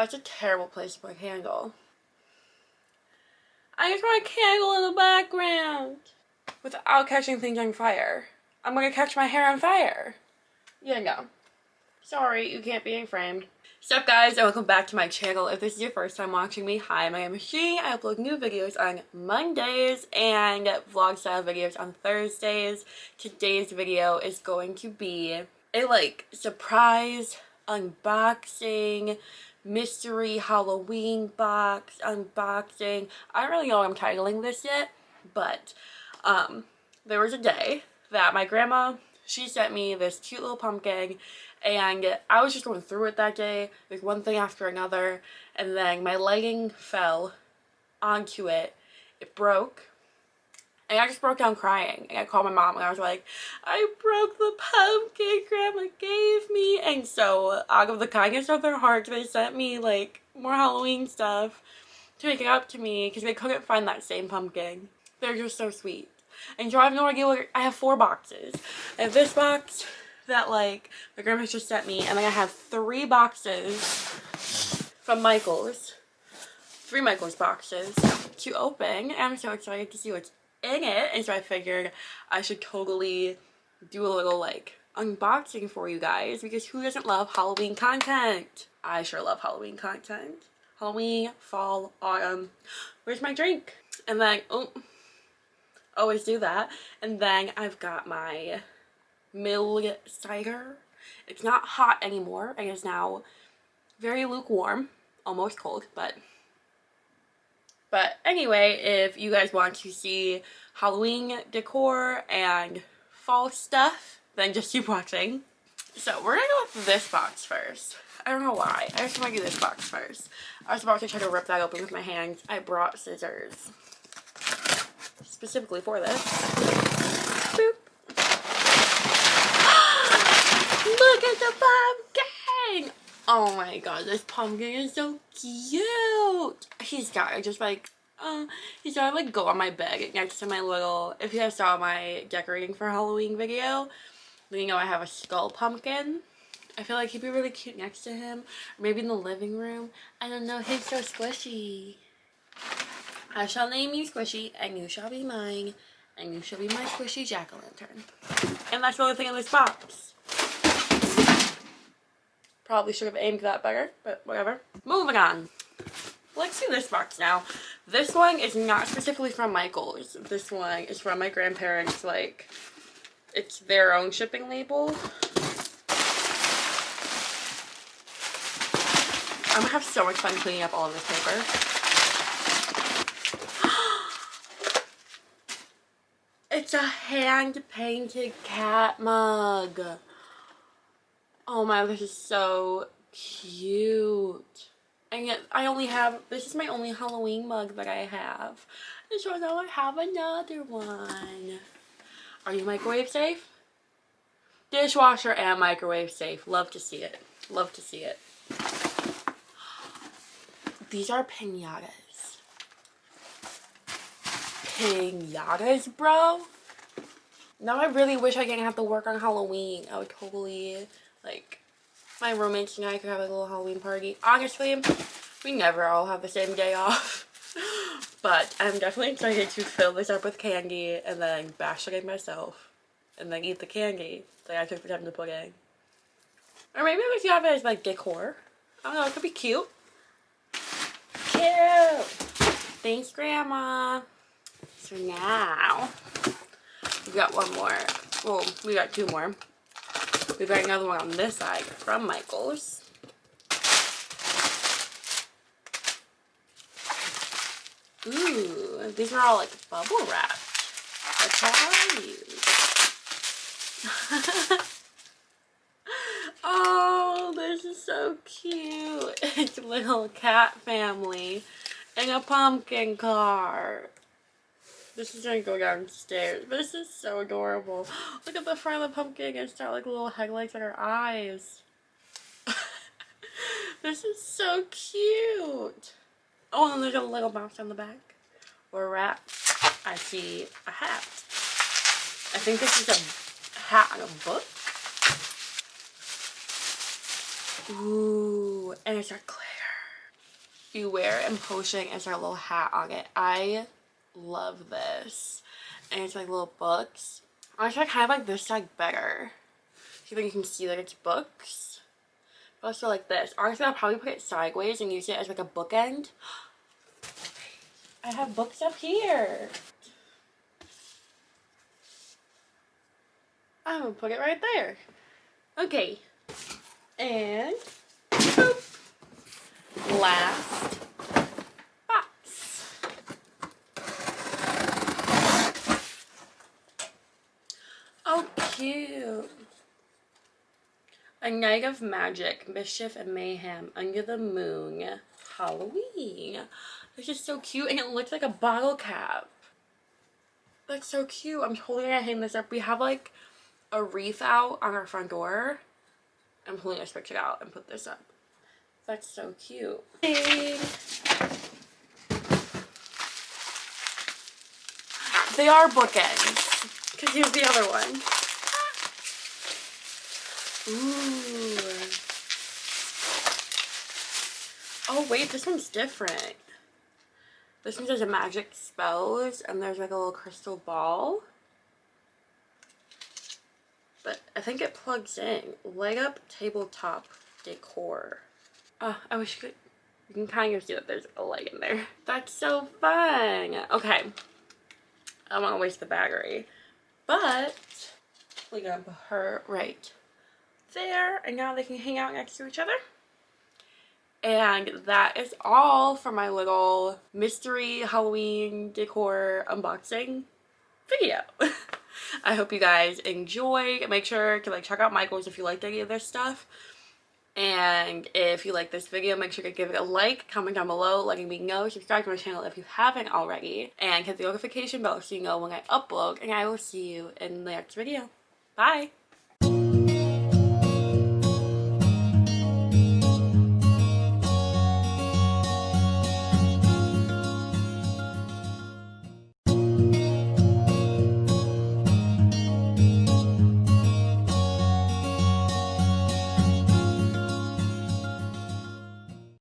That's a terrible place to put a candle. I just want a candle in the background. Without catching things on fire. I'm gonna catch my hair on fire. Yeah, no. Sorry, you can't be in frame. What's up, guys, and welcome back to my channel. If this is your first time watching me, hi, my name is Janine. I upload new videos on Mondays and vlog style videos on Thursdays. Today's video is going to be a surprise unboxing, mystery Halloween box unboxing. I don't really know what I'm titling this yet, but there was a day that my grandma, she sent me this cute little pumpkin, and I was just going through it that day, like one thing after another, and then my legging fell onto it. It broke, and I just broke down crying, and I called my mom, and I was like, I broke the pumpkin Grandma gave me. And so out of the kindness of their hearts, they sent me like more Halloween stuff to make it up to me, because they couldn't find that same pumpkin. They're just so sweet. And so I have no idea what, I have 4 boxes. I have this box that my grandma just sent me, and then I have 3 boxes from Michael's. 3 Michael's boxes to open, and I'm so excited to see what's in it. And so I figured I should totally do a little unboxing for you guys, because who doesn't love Halloween content? I sure love Halloween content. Halloween, fall, autumn. Where's my drink? And then, oh, always do that. And then I've got my milled cider. It's not hot anymore. It is now very lukewarm, almost cold, but anyway, if you guys want to see Halloween decor and fall stuff, then just keep watching. So we're gonna go with this box first. I don't know why. I just want to do this box first. I was about to try to rip that open with my hands. I brought scissors specifically for this. Boop. Look at the pumpkin! Oh my god, this pumpkin is so cute. He's got he's gotta go on my bed next to my little, if you guys saw my decorating for Halloween video, then you know I have a skull pumpkin. I feel like he'd be really cute next to him, or maybe in the living room. I don't know, he's so squishy. I shall name you Squishy, and you shall be mine, and you shall be my squishy jack-o'-lantern. And that's the only thing in this box. Probably should have aimed that better, but whatever. Moving on. Let's do this box now. This one is not specifically from Michael's. This one is from my grandparents. It's their own shipping label. I'm gonna have so much fun cleaning up all of this paper. It's a hand-painted cat mug. Oh my, this is so cute. And yet this is my only Halloween mug that I have. And so now I have another one. Are you microwave safe? Dishwasher and microwave safe. Love to see it. Love to see it. These are piñatas. Piñatas, bro? Now I really wish I didn't have to work on Halloween. I would totally, my roommates and I could have a little Halloween party. Honestly, we never all have the same day off. But I'm definitely excited to fill this up with candy and then bash it in myself. And then eat the candy that I took the time to put in. Or maybe we could have it as decor. I don't know, it could be cute. Cute! Thanks, Grandma. So now, we got one more. Well, we got 2 more. We got another one on this side from Michael's. Ooh, these are all bubble wrapped. That's how I use. Oh, this is so cute. It's a little cat family in a pumpkin car. This is gonna go downstairs. This is so adorable. Look at the front of the pumpkin. It's got little headlights on her eyes. This is so cute. Oh, and there's a little mouse on the back. Or a rat. I see a hat. I think this is a hat on a book. Ooh, and it's a glitter. Beware and Potion is our little hat on it. I love this. And it's like little books. Honestly, I kind of like this side better. See if you can see that it's books. But also like this. Honestly, I'll probably put it sideways and use it as like a bookend. I have books up here. I'm gonna put it right there. Okay. And boop. Last box. Oh, cute. A night of magic, mischief, and mayhem under the moon. Halloween. This is so cute, and it looks like a bottle cap. That's so cute. I'm totally gonna hang this up. We have like a wreath out on our front door. I'm totally gonna switch it out and put this up. That's so cute. They are bookends. Because here's the other one. Ooh. Oh wait, this one's different. This one says a magic spells, and there's like a little crystal ball. But I think it plugs in. Light up tabletop decor. I wish you could. You can kind of see that there's a light in there. That's so fun. Okay. I don't want to waste the battery. But we're gonna put her right there. And now they can hang out next to each other. And that is all for my little mystery Halloween decor unboxing video. I hope you guys enjoyed. Make sure to like check out Michael's if you liked any of this stuff. And if you like this video, make sure to give it a like, comment down below letting me know, subscribe to my channel if you haven't already, and hit the notification bell so you know when I upload, and I will see you in the next video. Bye!